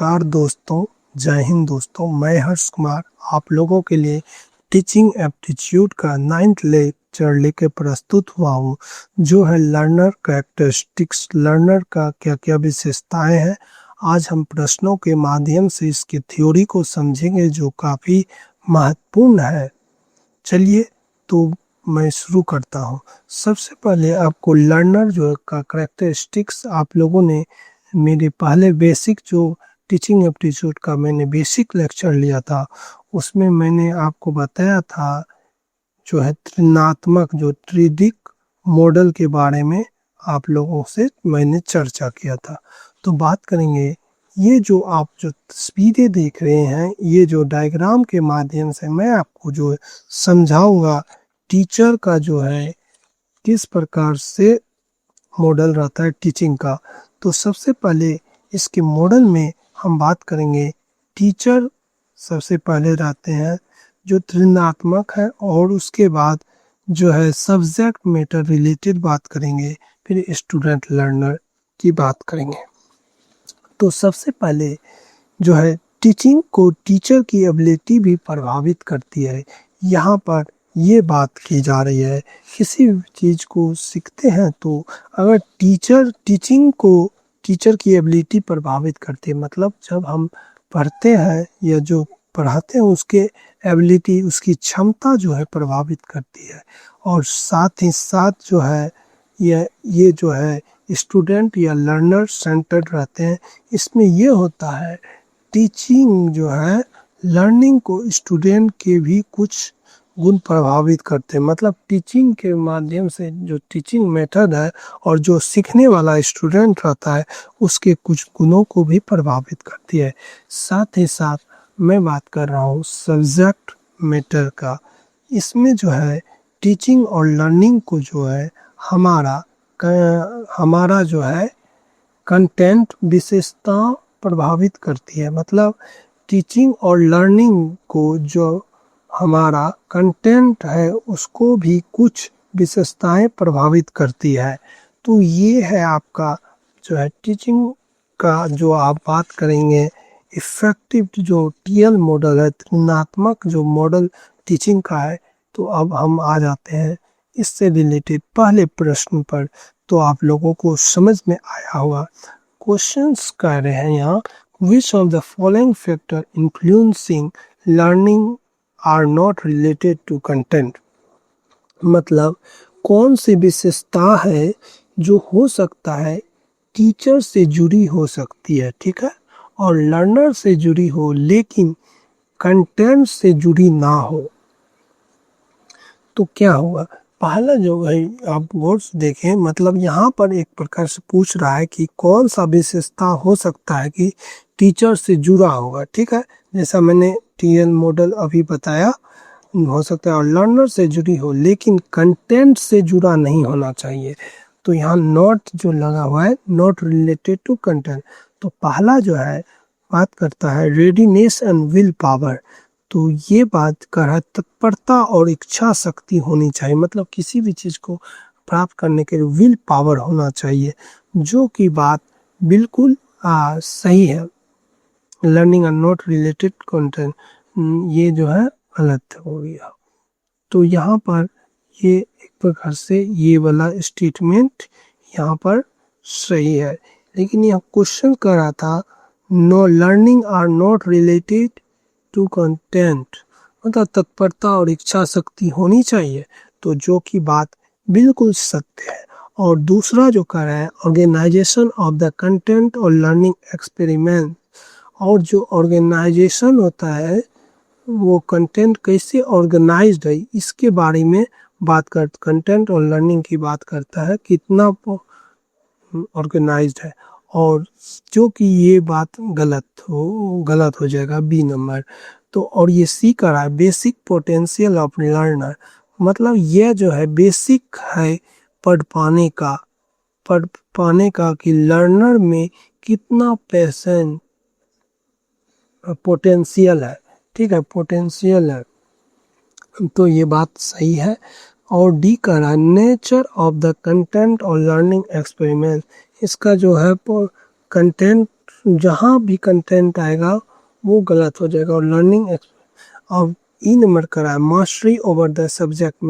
नमस्कार दोस्तों, जय हिंद दोस्तों। मैं हर्ष कुमार आप लोगों के लिए टीचिंग एप्टीट्यूड का 9th लेक्चर लेके प्रस्तुत हुआ हूँ, जो है लर्नर कैरेक्टरिस्टिक्स। लर्नर का क्या क्या विशेषताएं हैं, आज हम प्रश्नों के माध्यम से इसकी थ्योरी को समझेंगे, जो काफ़ी महत्वपूर्ण है। चलिए तो मैं शुरू करता हूँ। सबसे पहले आपको लर्नर जो का कैरेक्टरिस्टिक्स, आप लोगों ने मेरे पहले बेसिक जो टीचिंग एप्टीट्यूड का मैंने बेसिक लेक्चर लिया था, उसमें मैंने आपको बताया था जो है त्रिनात्मक जो त्रिदिक मॉडल के बारे में आप लोगों से मैंने चर्चा किया था। तो बात करेंगे, ये जो आप जो तस्वीरें देख रहे हैं, ये जो डायग्राम के माध्यम से मैं आपको जो समझाऊंगा टीचर का जो है किस प्रकार से मॉडल रहता है टीचिंग का। तो सबसे पहले इसके मॉडल में हम बात करेंगे, टीचर सबसे पहले रहते हैं जो त्रिनात्मक है, और उसके बाद जो है सब्जेक्ट मैटर रिलेटेड बात करेंगे, फिर स्टूडेंट लर्नर की बात करेंगे। तो सबसे पहले जो है टीचिंग को टीचर की एबिलिटी भी प्रभावित करती है। यहाँ पर ये बात की जा रही है, किसी भी चीज़ को सीखते हैं तो अगर टीचिंग को टीचर की एबिलिटी प्रभावित करती है, मतलब जब हम पढ़ते हैं या जो पढ़ाते हैं उसके एबिलिटी, उसकी क्षमता जो है प्रभावित करती है। और साथ ही साथ जो है ये जो है स्टूडेंट या लर्नर सेंटर्ड रहते हैं। इसमें ये होता है, टीचिंग जो है लर्निंग को स्टूडेंट के भी कुछ गुण प्रभावित करते हैं, मतलब टीचिंग के माध्यम से जो टीचिंग मेथड है और जो सीखने वाला स्टूडेंट रहता है उसके कुछ गुणों को भी प्रभावित करती है। साथ ही साथ मैं बात कर रहा हूँ सब्जेक्ट मैटर का। इसमें जो है टीचिंग और लर्निंग को जो है हमारा जो है कंटेंट विशेषता प्रभावित करती है, मतलब टीचिंग और लर्निंग को जो हमारा कंटेंट है उसको भी कुछ विशेषताएं प्रभावित करती है। तो ये है आपका जो है टीचिंग का जो आप बात करेंगे इफेक्टिव जो टीएल मॉडल है, त्रिनात्मक जो मॉडल टीचिंग का है। तो अब हम आ जाते हैं इससे रिलेटेड पहले प्रश्न पर, तो आप लोगों को समझ में आया होगा। क्वेश्चंस कह रहे हैं यहाँ, which of the following factor influencing learning are not related to content। मतलब कौन सी विशेषता है जो हो सकता है टीचर से जुड़ी हो सकती है, ठीक है, और लर्नर से जुड़ी हो लेकिन कंटेंट से जुड़ी ना हो। तो क्या होगा, पहला जो है आप गौर से देखें, मतलब यहाँ पर एक प्रकार से पूछ रहा है कि कौन सा विशेषता हो सकता है कि टीचर से जुड़ा होगा, ठीक है, जैसा मैंने टीएल मॉडल अभी बताया हो सकता है, और लर्नर से जुड़ी हो लेकिन कंटेंट से जुड़ा नहीं होना चाहिए। तो यहाँ नॉट जो लगा हुआ है, नॉट रिलेटेड टू कंटेंट। तो पहला जो है बात करता है रेडीनेस एंड विल पावर। तो ये बात कर रहा है तत्परता और इच्छा शक्ति होनी चाहिए, मतलब किसी भी चीज़ को प्राप्त करने के लिए विल पावर होना चाहिए, जो कि बात बिल्कुल सही है। Learning and not related content, ये जो है गलत हो गया। तो यहाँ पर ये एक प्रकार से ये वाला स्टेटमेंट यहाँ पर सही है, लेकिन यह क्वेश्चन कर रहा था no learning are not related to content, मतलब तत्परता और इच्छा शक्ति होनी चाहिए, तो जो कि बात बिल्कुल सत्य है। और दूसरा जो कर रहा है ऑर्गेनाइजेशन ऑफ द कंटेंट और लर्निंग एक्सपेरिमेंट, और जो ऑर्गेनाइजेशन होता है वो कंटेंट कैसे ऑर्गेनाइज्ड है इसके बारे में बात कर, कंटेंट और लर्निंग की बात करता है कितना ऑर्गेनाइज्ड है, और जो कि ये बात गलत हो जाएगा बी नंबर। तो और ये सी का रहा है बेसिक पोटेंशियल ऑफ लर्नर, मतलब यह जो है बेसिक है पढ़ पाने का कि लर्नर में कितना पेशेंट पोटेंशियल है, ठीक है, पोटेंशियल है। तो ये बात सही है। और डी का रहा नेचर ऑफ द कंटेंट और लर्निंग एक्सपेरिमेंट, इसका जो है कंटेंट जहाँ भी कंटेंट आएगा वो गलत हो जाएगा। और लर्निंग अब ई नंबर का रहा है mastery over the subject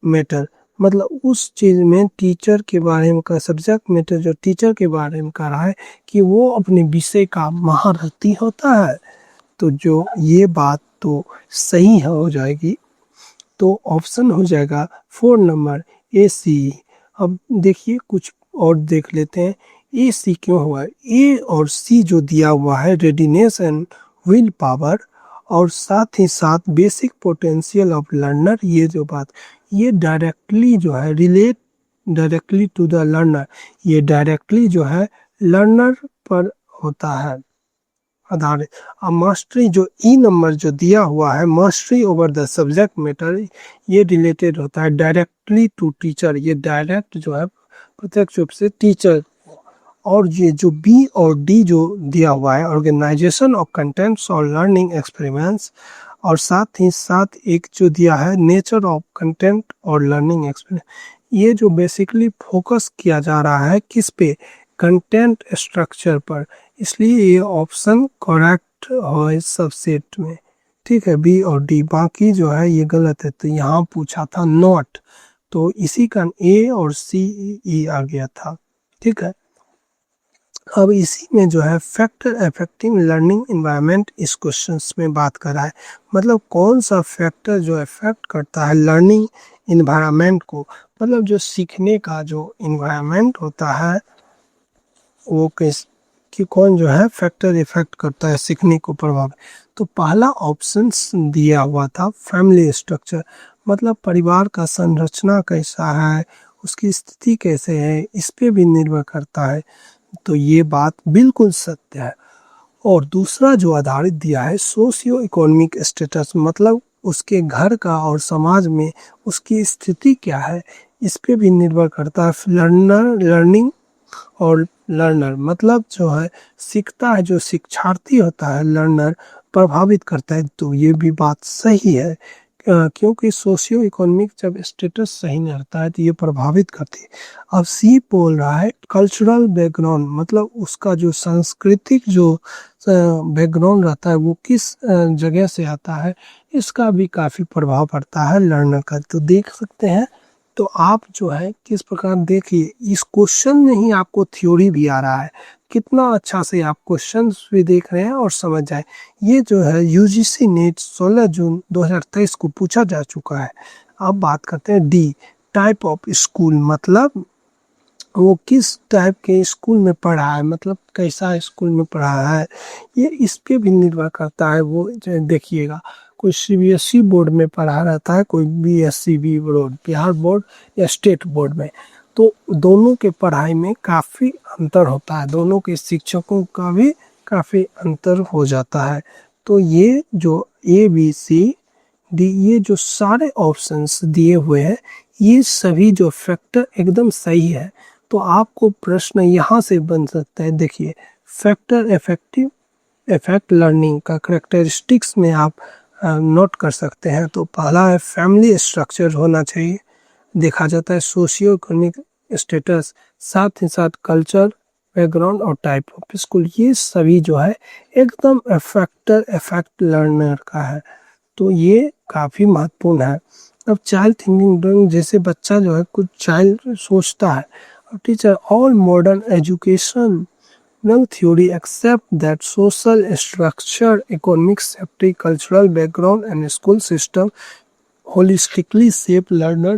matter, मतलब उस चीज में टीचर के बारे में का सब्जेक्ट मैटर जो टीचर के बारे में कर रहा है कि वो अपने विषय का महारथी होता है। तो जो ये बात तो सही हो जाएगी, तो ऑप्शन हो जाएगा 4 नंबर ए सी। अब देखिए कुछ और देख लेते हैं ए सी क्यों हुआ है। ए और सी जो दिया हुआ है रेडीनेस एंड विल पावर और साथ ही साथ बेसिक पोटेंशियल ऑफ लर्नर, ये जो बात ये डायरेक्टली जो है relate directly to the learner, ये डायरेक्टली जो है लर्नर पर होता है आधारित। अब मास्टरी जो ई नंबर जो दिया हुआ है mastery over the subject matter, ये रिलेटेड होता है डायरेक्टली टू टीचर, ये डायरेक्ट जो है प्रत्यक्ष रूप से टीचर। और ये जो बी और डी जो दिया हुआ है ऑर्गेनाइजेशन ऑफ कंटेंट्स और लर्निंग एक्सपेरिमेंट्स, और साथ ही साथ एक जो दिया है नेचर ऑफ कंटेंट और लर्निंग एक्सपेरिमेंट, ये जो बेसिकली फोकस किया जा रहा है किस पे, कंटेंट स्ट्रक्चर पर, इसलिए ये ऑप्शन करेक्ट हो इस सबसेट में। ठीक है, बी और डी, बाकी जो है ये गलत है। तो यहाँ पूछा था नॉट, तो इसी का ए और सी ई आ गया था। ठीक है, अब इसी में जो है फैक्टर अफेक्टिंग लर्निंग एनवायरनमेंट इस क्वेश्चन में बात कर रहा है, मतलब कौन सा फैक्टर जो इफेक्ट करता है लर्निंग एनवायरनमेंट को, मतलब जो सीखने का जो एनवायरनमेंट होता है वो किस कि कौन जो है फैक्टर इफेक्ट करता है सीखने को प्रभाव। तो पहला ऑप्शन दिया हुआ था फैमिली स्ट्रक्चर, मतलब परिवार का संरचना कैसा है, उसकी स्थिति कैसे है, इस पे भी निर्भर करता है। तो ये बात बिल्कुल सत्य है। और दूसरा जो आधारित दिया है सोशियो इकोनॉमिक स्टेटस, मतलब उसके घर का और समाज में उसकी स्थिति क्या है, इस पे भी निर्भर करता है। लर्निंग और लर्नर, मतलब जो है सीखता है, जो शिक्षार्थी होता है लर्नर प्रभावित करता है। तो ये भी बात सही है, क्योंकि सोशियो इकोनॉमिक जब स्टेटस सही नहीं रहता है तो ये प्रभावित करती है। अब सी बोल रहा है कल्चरल बैकग्राउंड, मतलब उसका जो सांस्कृतिक जो बैकग्राउंड रहता है वो किस जगह से आता है, इसका भी काफ़ी प्रभाव पड़ता है लर्नर का। तो देख सकते हैं, तो आप जो है किस प्रकार देखिए इस क्वेश्चन में ही आपको थ्योरी भी आ रहा है, कितना अच्छा से आप क्वेश्चंस भी देख रहे हैं और समझ जाए। ये जो है यूजीसी नेट 16 जून 2023 को पूछा जा चुका है। अब बात करते हैं डी टाइप ऑफ स्कूल, मतलब वो किस टाइप के स्कूल में पढ़ा है, मतलब कैसा स्कूल में पढ़ा है, ये इस पे भी निर्भर करता है। वो देखिएगा कोई सीबीएसई बोर्ड में पढ़ा रहता है, कोई बीएससीबी बोर्ड बिहार बोर्ड या स्टेट बोर्ड में, तो दोनों के पढ़ाई में काफ़ी अंतर होता है, दोनों के शिक्षकों का भी काफ़ी अंतर हो जाता है। तो ये जो ए बी सी डी ये जो सारे ऑप्शंस दिए हुए हैं ये सभी जो फैक्टर एकदम सही है। तो आपको प्रश्न यहाँ से बन सकता है, देखिए फैक्टर इफेक्टिव इफेक्ट लर्निंग का करेक्टरिस्टिक्स में आप नोट कर सकते हैं। तो पहला है फैमिली स्ट्रक्चर होना चाहिए, देखा जाता है सोशियो इकोनॉमिक स्टेटस, साथ ही साथ कल्चर बैकग्राउंड और टाइप ऑफ स्कूल, ये सभी जो है एकदम फैक्टर इफेक्ट लर्नर का है। तो ये काफ़ी महत्वपूर्ण है। अब चाइल्ड थिंकिंग ड्राइंग, जैसे बच्चा जो है कुछ चाइल्ड सोचता है, अब teacher all modern education theory accept that social structure, economic safety, cultural background and school system holistically shape learner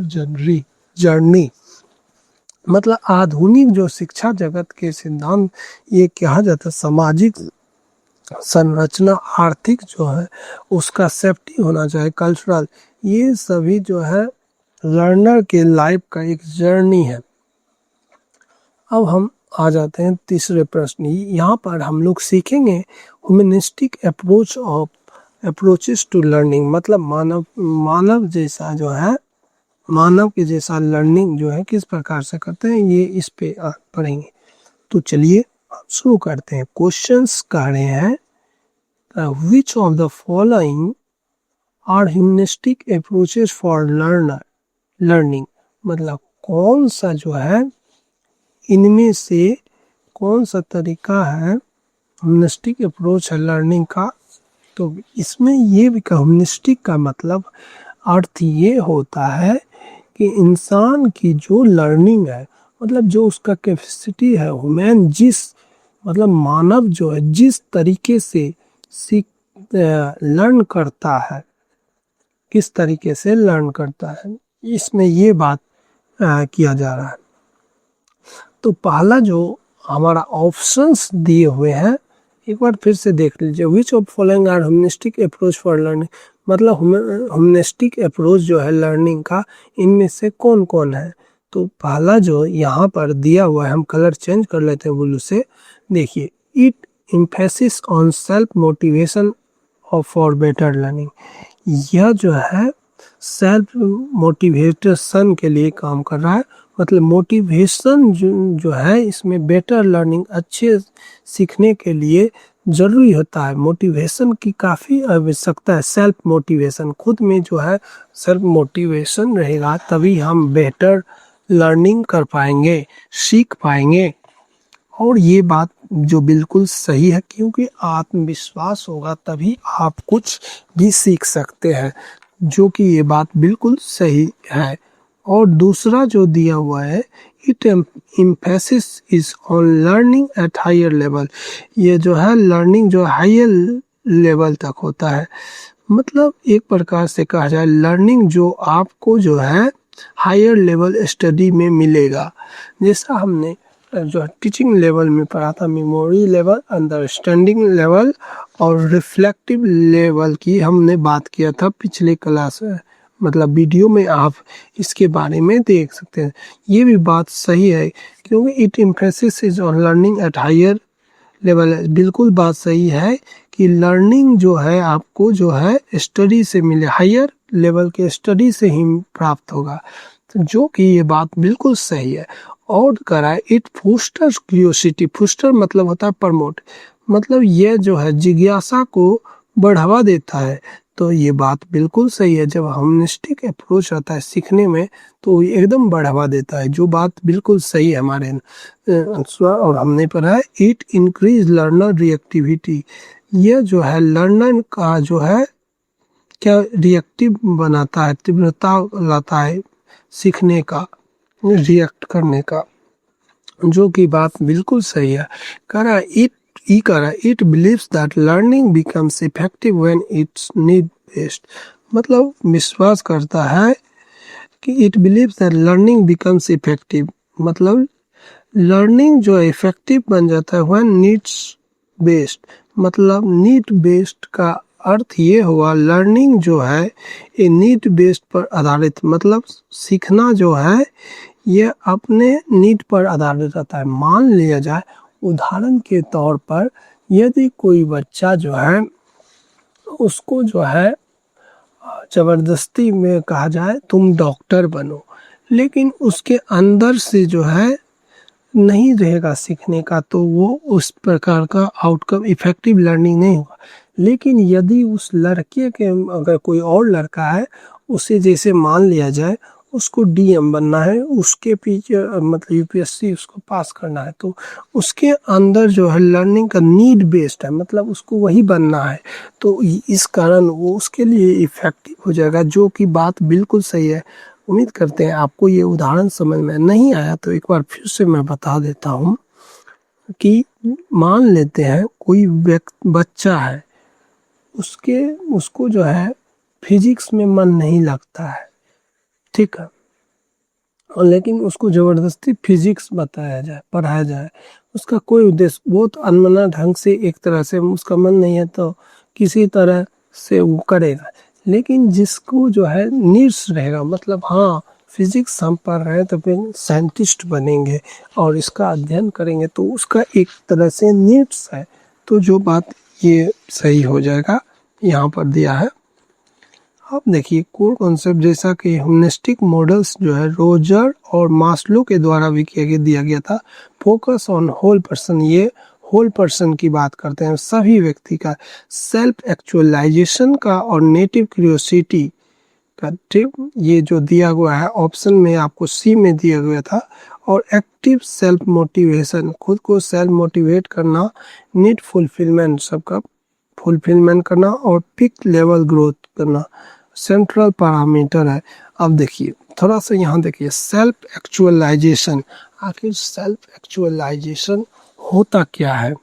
journey। मतलब आधुनिक जो शिक्षा जगत के सिद्धांत ये कहा जाता है सामाजिक संरचना, आर्थिक जो है उसका सेफ्टी होना चाहिए, कल्चरल, ये सभी जो है लर्नर के लाइफ का एक जर्नी है। अब हम आ जाते हैं तीसरे प्रश्न, यहाँ पर हम लोग सीखेंगे ह्यूमनिस्टिक अप्रोचेस टू लर्निंग, मतलब मानव जैसा जो है मानव के जैसा लर्निंग जो है किस प्रकार से करते हैं, ये इस पे पढ़ेंगे। तो चलिए शुरू करते हैं। क्वेश्चंस कह रहे हैं which of the following are humanistic approaches for learning, मतलब कौन सा जो है इनमें से कौन सा तरीका है, ह्यूमनिस्टिक अप्रोच है लर्निंग का। तो इसमें ये भी ह्यूमनिस्टिक का मतलब अर्थ ये होता है कि इंसान की जो लर्निंग है, मतलब जो उसका कैपेसिटी है, ह्यूमन जिस मतलब मानव जो है जिस तरीके से सीख लर्न करता है, किस तरीके से लर्न करता है, इसमें ये बात किया जा रहा है। तो पहला जो हमारा ऑप्शंस दिए हुए हैं, एक बार फिर से देख लीजिए। Which of following are humanistic approach for learning, मतलब ह्यूमनिस्टिक अप्रोच जो है लर्निंग का, इनमें से कौन कौन है। तो पहला जो यहाँ पर दिया हुआ है, हम कलर चेंज कर लेते हैं ब्लू से। देखिए, it emphasis on self motivation और फॉर बेटर लर्निंग, यह जो है सेल्फ मोटिवेशन के लिए काम कर रहा है। मतलब मोटिवेशन जो है इसमें बेटर लर्निंग, अच्छे सीखने के लिए जरूरी होता है। मोटिवेशन की काफ़ी आवश्यकता है। सेल्फ मोटिवेशन, खुद में जो है सेल्फ मोटिवेशन रहेगा तभी हम बेटर लर्निंग कर पाएंगे, सीख पाएंगे। और ये बात जो बिल्कुल सही है, क्योंकि आत्मविश्वास होगा तभी आप कुछ भी सीख सकते हैं, जो कि ये बात बिल्कुल सही है। और दूसरा जो दिया हुआ है, it emphasis is on learning at higher level, ये जो है लर्निंग जो हायर लेवल तक होता है। मतलब एक प्रकार से कहा जाए, लर्निंग जो आपको जो है हायर लेवल स्टडी में मिलेगा। जैसा हमने जो टीचिंग लेवल में पढ़ा था, मेमोरी लेवल, अंडरस्टैंडिंग लेवल और रिफ्लेक्टिव लेवल की हमने बात किया था पिछले क्लास में, मतलब वीडियो में आप इसके बारे में देख सकते हैं। ये भी बात सही है, क्योंकि it emphasis is on learning at higher level, बिल्कुल बात सही है कि लर्निंग जो है आपको जो है स्टडी से मिले, हायर लेवल के स्टडी से ही प्राप्त होगा। तो जो कि ये बात बिल्कुल सही है। और कराए, इट फोस्टर्स क्यूरियोसिटी, फोस्टर मतलब होता है प्रमोट, मतलब ये जो है जिज्ञासा को बढ़ावा देता है। तो ये बात बिल्कुल सही है। जब ह्यूमनिस्टिक अप्रोच रहता है सीखने में तो ये एकदम बढ़ावा देता है, जो बात बिल्कुल सही है हमारे और हमने पढ़ा है। इट इंक्रीज लर्नर रिएक्टिविटी, ये जो है लर्नर का जो है क्या रिएक्टिव बनाता है, तीव्रता लाता है सीखने का, रिएक्ट करने का, जो कि बात बिल्कुल सही है। करा it believes that learning becomes effective when it's need based, मतलब विश्वास करता है कि it believes that learning becomes effective, मतलब लर्निंग जो है इफेक्टिव बन जाता है व्हेन नीड्स बेस्ड। मतलब नीड बेस्ड का अर्थ ये हुआ, लर्निंग जो है ये नीड बेस्ड पर आधारित, मतलब सीखना जो है ये अपने नीड पर आधारित रहता है। मान लिया जाए उदाहरण के तौर पर, यदि कोई बच्चा जो है उसको जो है जबरदस्ती में कहा जाए तुम डॉक्टर बनो, लेकिन उसके अंदर से जो है नहीं रहेगा सीखने का, तो वो उस प्रकार का आउटकम इफेक्टिव लर्निंग नहीं होगा। लेकिन यदि उस लड़के के, अगर कोई और लड़का है, उसे जैसे मान लिया जाए उसको डीएम बनना है, उसके पीछे मतलब यूपीएससी उसको पास करना है, तो उसके अंदर जो है लर्निंग का नीड बेस्ड है, मतलब उसको वही बनना है। तो इस कारण वो उसके लिए इफेक्टिव हो जाएगा, जो कि बात बिल्कुल सही है। उम्मीद करते हैं आपको ये उदाहरण समझ में नहीं आया, तो एक बार फिर से मैं बता देता हूँ कि मान लेते हैं कोई बच्चा है, उसको जो है फिजिक्स में मन नहीं लगता है, ठीक है, और लेकिन उसको जबरदस्ती फिजिक्स बताया जाए, पढ़ाया जाए, उसका कोई उद्देश्य, बहुत अनमना ढंग से, एक तरह से उसका मन नहीं है तो किसी तरह से वो करेगा। लेकिन जिसको जो है नीड्स रहेगा, मतलब हाँ फिजिक्स हम पढ़ रहे हैं तो फिर साइंटिस्ट बनेंगे और इसका अध्ययन करेंगे, तो उसका एक तरह से नीड्स है। तो जो बात ये सही हो जाएगा, यहाँ पर दिया है। अब देखिए कोर कॉन्सेप्ट, जैसा कि ह्यूमनिस्टिक मॉडल्स जो है रोजर और मास्लो के द्वारा भी दिया गया था। फोकस ऑन होल पर्सन, ये होल पर्सन की बात करते हैं, सभी व्यक्ति का। सेल्फ एक्चुअलाइजेशन का और नेटिव क्यूरियोसिटी का ठीक ये जो दिया हुआ है ऑप्शन में आपको सी में दिया गया था। और एक्टिव सेल्फ मोटिवेशन, खुद को सेल्फ मोटिवेट करना, नीड फुलफिलमेंट, सबका फुलफिलमेंट करना, और पिक लेवल ग्रोथ करना सेंट्रल पैरामीटर है। अब देखिए थोड़ा सा यहाँ देखिए सेल्फ एक्चुअलाइजेशन, आखिर सेल्फ एक्चुअलाइजेशन होता क्या है।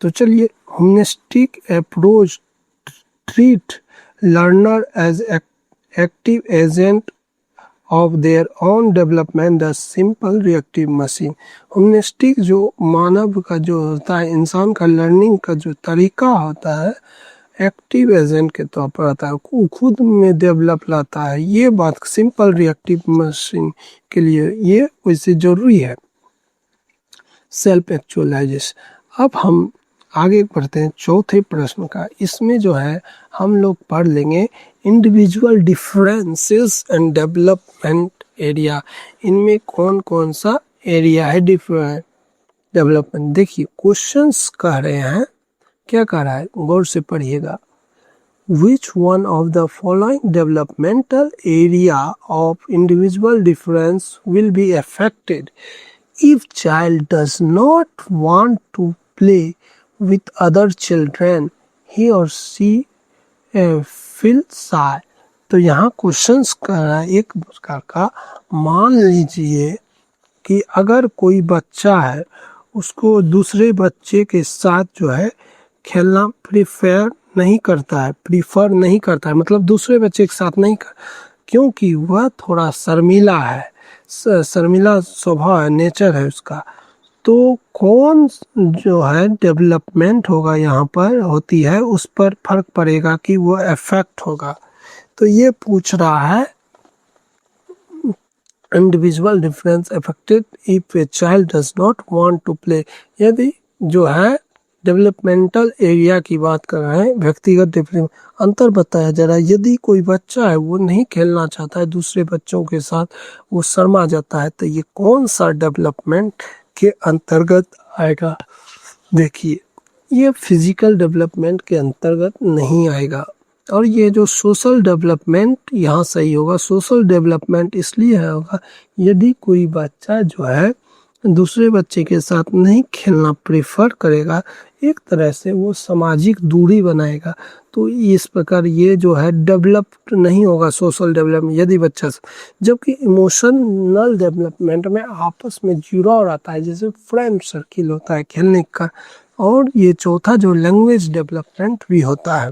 तो चलिए, humanistic approach treat learner as active agent of their own development, the simple reactive machine। Humanistic जो मानव का जो होता है, इंसान का लर्निंग का जो तरीका होता है, एक्टिव एजेंट के तौर पर आता है, वो खुद में डेवलप लाता है। ये बात सिंपल रिएक्टिव मशीन के लिए ये वैसे जरूरी है सेल्फ एक्चुअलाइजेशन। अब हम आगे बढ़ते हैं चौथे प्रश्न का। इसमें जो है हम लोग पढ़ लेंगे individual differences and development area. इनमें कौन कौन सा एरिया है डिफरेंट डेवलपमेंट। देखिए क्वेश्चंस कह रहे हैं, क्या कह रहा है गौर से पढ़िएगा। Which one of the following developmental area of individual difference will be affected if child does not want to play with other children, he or she feel shy। तो यहाँ क्वेश्चंस कर रहा है एक प्रकार का, मान लीजिए कि अगर कोई बच्चा है उसको दूसरे बच्चे के साथ जो है खेलना प्रीफर नहीं करता है, मतलब दूसरे बच्चे के साथ नहीं कर, क्योंकि वह थोड़ा शर्मीला है, शर्मीला स्वभाव है, नेचर है उसका। तो कौन जो है डेवलपमेंट होगा यहाँ पर होती है, उस पर फर्क पड़ेगा कि वो इफेक्ट होगा। तो ये पूछ रहा है individual difference affected if a child does not want to play. यदि जो है डेवलपमेंटल एरिया की बात कर रहे हैं, व्यक्तिगत डिफरेंस अंतर बताया जा रहा है। यदि कोई बच्चा है वो नहीं खेलना चाहता है दूसरे बच्चों के साथ, वो शर्मा जाता है, तो ये कौन सा डेवलपमेंट के अंतर्गत आएगा। देखिए ये फिजिकल डेवलपमेंट के अंतर्गत नहीं आएगा। और ये जो सोशल डेवलपमेंट यहाँ सही होगा। सोशल डेवलपमेंट इसलिए होगा यदि कोई बच्चा जो है दूसरे बच्चे के साथ नहीं खेलना प्रेफर करेगा, एक तरह से वो सामाजिक दूरी बनाएगा। तो इस प्रकार ये जो है डेवलप्ड नहीं होगा सोशल डेवलपमेंट यदि बच्चा। जबकि इमोशनल डेवलपमेंट में आपस में जुड़ाव रहता है, जैसे फ्रेंड सर्किल होता है खेलने का। और ये चौथा जो लैंग्वेज डेवलपमेंट भी होता है।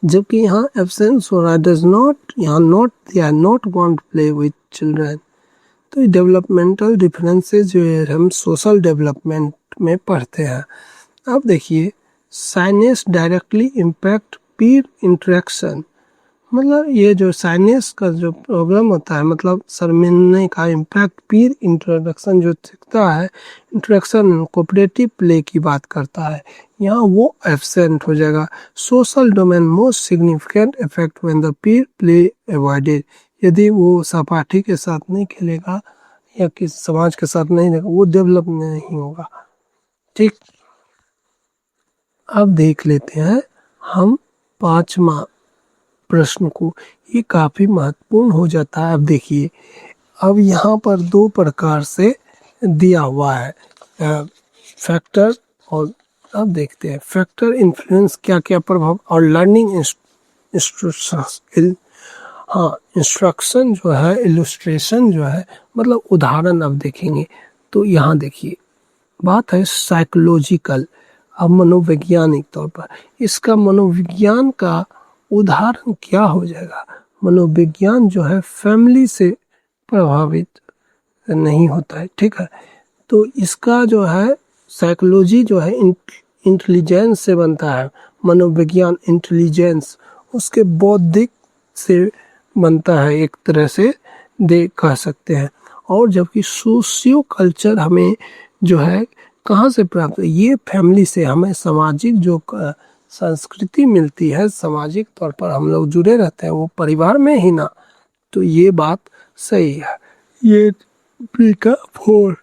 जबकि यहाँ एब्सेंस हो रहा है, डज नॉट, यहाँ नॉट दिया, not want play with children. तो डेवलपमेंटल डिफरेंसेस जो है हम सोशल डेवलपमेंट में पढ़ते हैं। अब देखिए साइनेस डायरेक्टली इम्पैक्ट पीर इंटरेक्शन, मतलब ये जो साइनेस का जो प्रॉब्लम होता है, मतलब शर्मिंदगी का इम्पैक्ट पीर इंटरेक्शन जो दिखता है, इंटरेक्शन कोऑपरेटिव प्ले की बात करता है, यहाँ वो एब्सेंट हो जाएगा। Social domain most significant effect when the Pir play avoided. यदि वो सहपाठी के साथ नहीं खेलेगा या किसी समाज के साथ नहीं रहेगा, वो डेवलप नहीं होगा। ठीक, अब देख लेते हैं हम पांचवा प्रश्न को। ये काफी महत्वपूर्ण हो जाता है। अब देखिए, अब यहाँ पर दो प्रकार से दिया हुआ है फैक्टर, और अब देखते हैं फैक्टर इन्फ्लुएंस क्या क्या प्रभाव और लर्निंग इंस्ट्रक्शन। हाँ, इंस्ट्रक्शन जो है, इलस्ट्रेशन जो है, मतलब उदाहरण अब देखेंगे। तो यहाँ देखिए बात है साइकोलॉजिकल, अब मनोवैज्ञानिक तौर पर इसका मनोविज्ञान का उदाहरण क्या हो जाएगा। मनोविज्ञान जो है फैमिली से प्रभावित नहीं होता है, ठीक है। तो इसका जो है साइकोलॉजी जो है इंटेलिजेंस से बनता है, मनोविज्ञान इंटेलिजेंस उसके बौद्धिक से बनता है, एक तरह से कह सकते हैं। और जबकि सोशियो कल्चर हमें जो है कहाँ से प्राप्त है, ये फैमिली से हमें सामाजिक जो संस्कृति मिलती है, सामाजिक तौर पर हम लोग जुड़े रहते हैं वो परिवार में ही ना। तो ये बात सही है। ये बी का 4।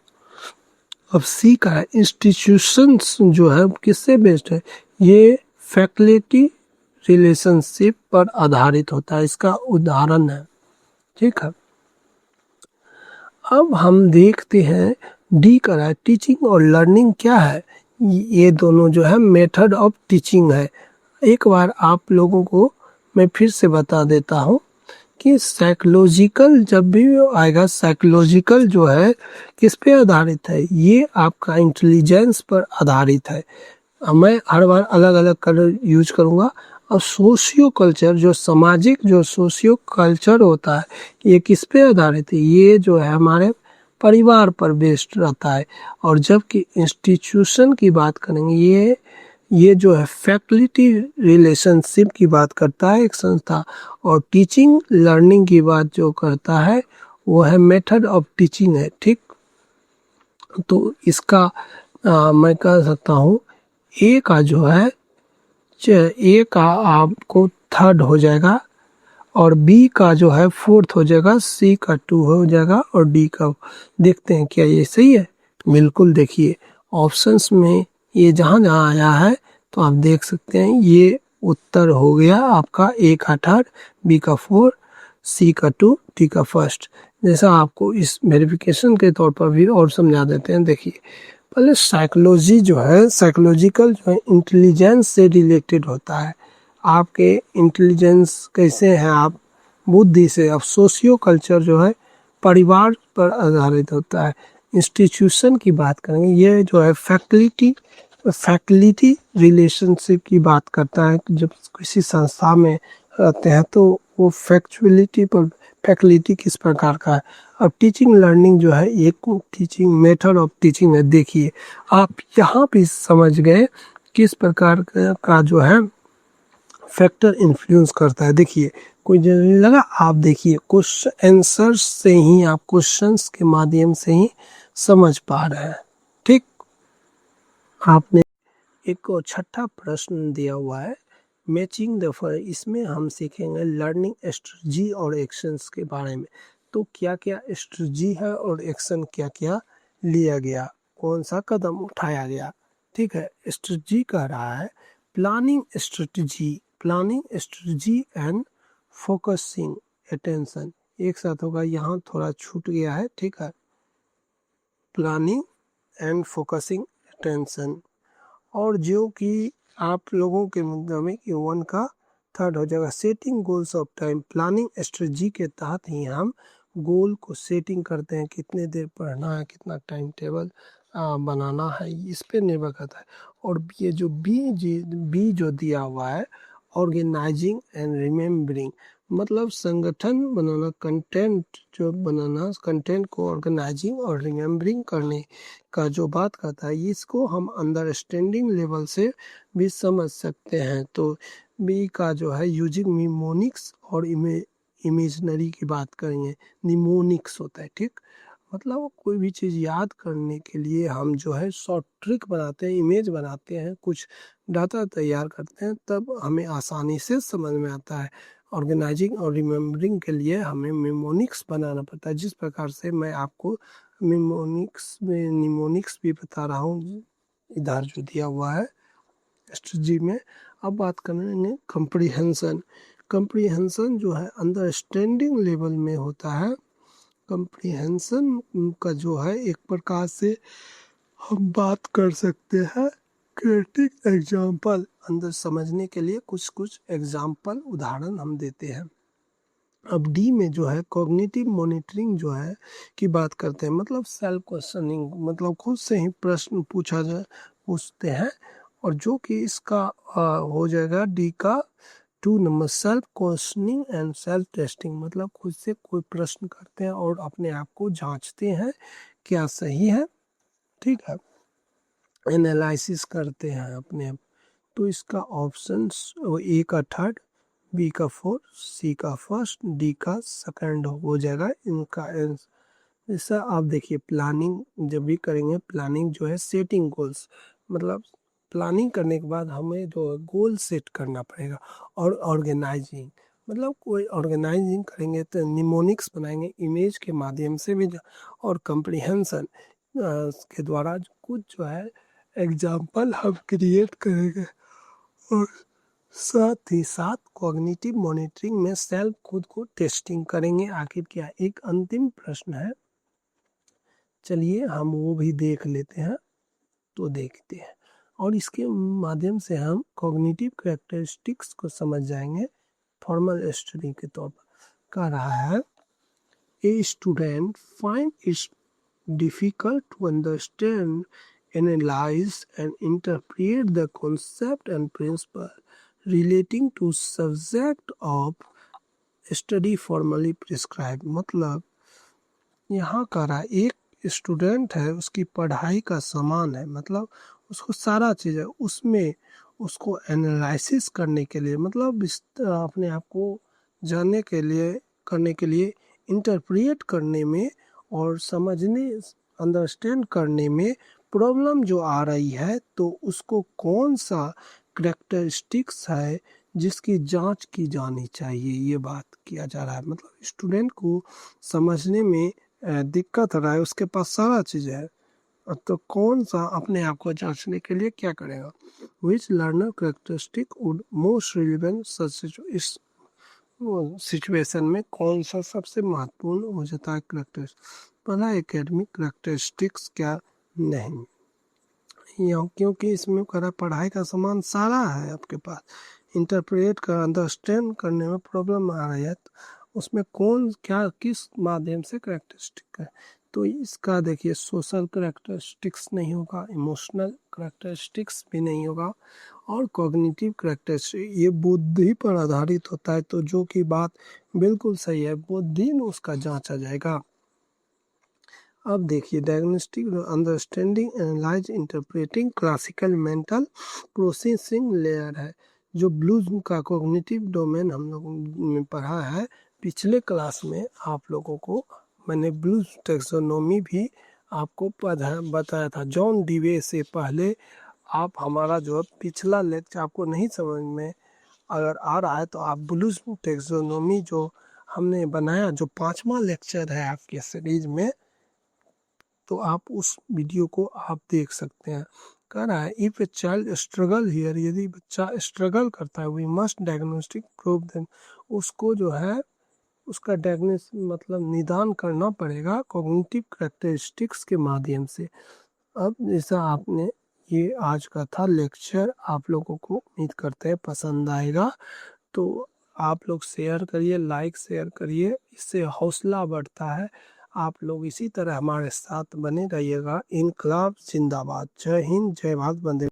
अब सी का है इंस्टीट्यूशंस जो है किससे बेस्ड है, ये फैकल्टी रिलेशनशिप पर आधारित होता है। इसका उदाहरण है, ठीक है। अब हम देखते हैं डी का है टीचिंग और लर्निंग क्या है। ये दोनों जो है मेथड ऑफ टीचिंग है। एक बार आप लोगों को मैं फिर से बता देता हूँ कि साइकोलॉजिकल जब भी आएगा, साइकोलॉजिकल जो है किस पे आधारित है, ये आपका इंटेलिजेंस पर आधारित है। मैं हर बार अलग अलग कलर यूज करूँगा। और सोशियो कल्चर जो सामाजिक जो सोशियो कल्चर होता है, ये किस पे आधारित है, ये जो है हमारे परिवार पर बेस्ड रहता है। और जबकि इंस्टीट्यूशन की बात करेंगे, ये जो है फैकल्टी रिलेशनशिप की बात करता है एक संस्था। और टीचिंग लर्निंग की बात जो करता है वो है मेथड ऑफ टीचिंग है, ठीक। तो इसका मैं कह सकता हूँ ए का जो है ए का आपको थर्ड हो जाएगा, और बी का जो है फोर्थ हो जाएगा, सी का 2 हो जाएगा, और डी का। देखते हैं क्या ये सही है। बिल्कुल, देखिए ऑप्शंस में ये जहाँ जहाँ आया है तो आप देख सकते हैं ये उत्तर हो गया आपका ए का थर्ड, बी का 4, सी का 2, डी का फर्स्ट। जैसा आपको इस वेरिफिकेशन के तौर पर भी और समझा देते हैं। देखिए पहले साइकोलॉजी जो है, साइकोलॉजिकल जो है इंटेलिजेंस से रिलेटेड होता है। आपके इंटेलिजेंस कैसे हैं आप, बुद्धि से। अब सोशियो कल्चर जो है परिवार पर आधारित होता है। इंस्टीट्यूशन की बात करेंगे, ये जो है फैकल्टी रिलेशनशिप की बात करता है। जब किसी संस्था में रहते हैं तो वो फैक्चुअलिटी पर, फैकल्टी किस प्रकार का है। अब टीचिंग लर्निंग जो है एक टीचिंग मेथड ऑफ टीचिंग है। देखिए आप यहाँ भी समझ गए किस प्रकार का जो है फैक्टर इन्फ्लुएंस करता है। देखिए कोई जरूरी लगा, आप देखिए क्वेश्चन आंसर से ही, आप क्वेश्चंस के माध्यम से ही समझ पा रहे हैं, ठीक। आपने एक और छठा प्रश्न दिया हुआ है मैचिंग द इसमें हम सीखेंगे लर्निंग स्ट्रेटजी और एक्शंस के बारे में। तो क्या क्या स्ट्रेटजी है और एक्शन क्या क्या लिया गया, कौन सा कदम उठाया गया, ठीक है। स्ट्रेटजी कह रहा है planning strategy and focusing attention. एक साथ होगा, यहाँ थोड़ा छूट गया है, ठीक है। Planning and focusing attention. और जो कि आप लोगों के मुद्दे में कि 1 का थर्ड हो जाएगा setting goals of time. Planning strategy के तहत ही हम गोल को सेटिंग करते हैं, कितने देर पढ़ना है, कितना टाइम टेबल बनाना है, इस पे निर्भर करता है। और ये जो बी जो दिया हुआ है ऑर्गेनाइजिंग एंड रिमेम्बरिंग, मतलब संगठन बनाना, कंटेंट जो बनाना, कंटेंट को ऑर्गेनाइजिंग और रिमेम्बरिंग करने का जो बात करता है, इसको हम अंडरस्टैंडिंग लेवल से भी समझ सकते हैं। तो बी का जो है यूजिंग निमोनिक्स और इमेजनरी की बात करेंगे, निमोनिक्स होता है, ठीक। मतलब कोई भी चीज़ याद करने के लिए हम जो है शॉर्ट ट्रिक बनाते हैं, इमेज बनाते हैं, कुछ डाटा तैयार करते हैं, तब हमें आसानी से समझ में आता है। ऑर्गेनाइजिंग और रिमेम्बरिंग के लिए हमें निमोनिक्स बनाना पड़ता है, जिस प्रकार से मैं आपको निमोनिक्स भी बता रहा हूँ इधर जो दिया हुआ है स्ट्रेटजी में। अब बात करेंगे कंप्रीहेंशन। कंप्रीहेंशन जो है अंडरस्टैंडिंग लेवल में होता है। कंप्रीहेंशन का जो है एक प्रकार से हम बात कर सकते हैं क्रिएटिव एग्जाम्पल, अंदर समझने के लिए कुछ कुछ एग्जाम्पल उदाहरण हम देते हैं। अब डी में जो है कॉग्निटिव मॉनिटरिंग जो है की बात करते हैं, मतलब सेल्फ क्वेश्चनिंग, मतलब खुद से ही प्रश्न पूछते हैं। और जो कि इसका हो जाएगा डी का 2 number self questioning and self testing, मतलब खुद से कोई प्रश्न करते हैं और अपने आप को जांचते हैं क्या सही है, ठीक है। एनालिसिस करते हैं अपने आप। तो इसका ऑप्शंस ए का थर्ड, बी का 4, सी का फर्स्ट, डी का सेकंड हो जाएगा इनका आंसर। जैसा आप देखिए प्लानिंग जब भी करेंगे, प्लानिंग जो है सेटिंग गोल्स, मतलब प्लानिंग करने के बाद हमें जो गोल सेट करना पड़ेगा। और ऑर्गेनाइजिंग, मतलब कोई ऑर्गेनाइजिंग करेंगे तो निमोनिक्स बनाएंगे इमेज के माध्यम से भी। और कंप्रीहेंशन के द्वारा कुछ जो है एग्जाम्पल हम क्रिएट करेंगे। और साथ ही साथ कॉग्निटिव मॉनिटरिंग में सेल्फ खुद को टेस्टिंग करेंगे। आखिर क्या एक अंतिम प्रश्न है, चलिए हम वो भी देख लेते हैं। तो देखते हैं और इसके माध्यम से हम कॉग्निटिव कैरेक्टरिस्टिक्स को समझ जाएंगे। फॉर्मल स्टडी के तौर पर कह रहा है, a student find its difficult to understand, analyze and interpret the concept and principle relating to subject of study formally prescribed। मतलब यहाँ कह रहा है एक स्टूडेंट है, उसकी पढ़ाई का सामान है, मतलब उसको सारा चीज़ है, उसमें उसको एनालिसिस करने के लिए, मतलब अपने आप को जानने के लिए, करने के लिए, इंटरप्रेट करने में और समझने अंडरस्टैंड करने में प्रॉब्लम जो आ रही है, तो उसको कौन सा करेक्टरिस्टिक्स है जिसकी जांच की जानी चाहिए, ये बात किया जा रहा है। मतलब स्टूडेंट को समझने में दिक्कत आ रहा है, उसके पास सारा चीज़ है, तो कौन सा अपने आप को जांचने के लिए क्या करेगा। Which learner characteristic would most relevant such इस सिचुएशन में कौन सा सबसे महत्वपूर्ण हो जाता है करेक्टरिस्टिक। पहला एकेडमिक करेक्टरिस्टिक्स क्या नहीं, क्योंकि इसमें करा पढ़ाई का सामान सारा है आपके पास, इंटरप्रेट कर अंडरस्टैंड करने में प्रॉब्लम आ रही है, तो उसमें कौन क्या किस माध्यम से करेक्टरिस्टिक है। तो इसका देखिए सोशल करेक्टरिस्टिक्स नहीं होगा, इमोशनल करेक्टरिस्टिक्स भी नहीं होगा, और कॉग्निटिव करेक्टरिस्टिक ये बुद्धि पर आधारित होता है। तो जो कि बात बिल्कुल सही है, बुद्धि में उसका जांचा जाएगा। अब देखिए diagnostic understanding analyse interpreting classical mental processing layer है, जो ब्लूज का कॉग्निटिव डोमेन हम लोगों ने पढ़ा है पिछले क्लास में। आप लोगों को मैंने ब्लूज टेक्सोनोमी भी आपको बताया था जॉन डीवे से पहले। आप हमारा जो पिछला लेक्चर आपको नहीं समझ में अगर आ रहा है, तो आप ब्लूज टेक्सोनोमी जो हमने बनाया, जो 5वां लेक्चर है आपके सीरीज में, तो आप उस वीडियो को आप देख सकते हैं। कह रहा है if a child struggle here, यदि बच्चा स्ट्रगल करता है, we must diagnostic prove them, उसको जो है उसका डायग्नोस मतलब निदान करना पड़ेगा कॉग्निटिव कैरेक्टरिस्टिक्स के माध्यम से। अब जैसा आपने ये आज का था लेक्चर, आप लोगों को उम्मीद करते हैं पसंद आएगा, तो आप लोग शेयर करिए, लाइक शेयर करिए, इससे हौसला बढ़ता है। आप लोग इसी तरह हमारे साथ बने रहिएगा। इनकलाब जिंदाबाद। जय हिंद, जय भारत, वंदे।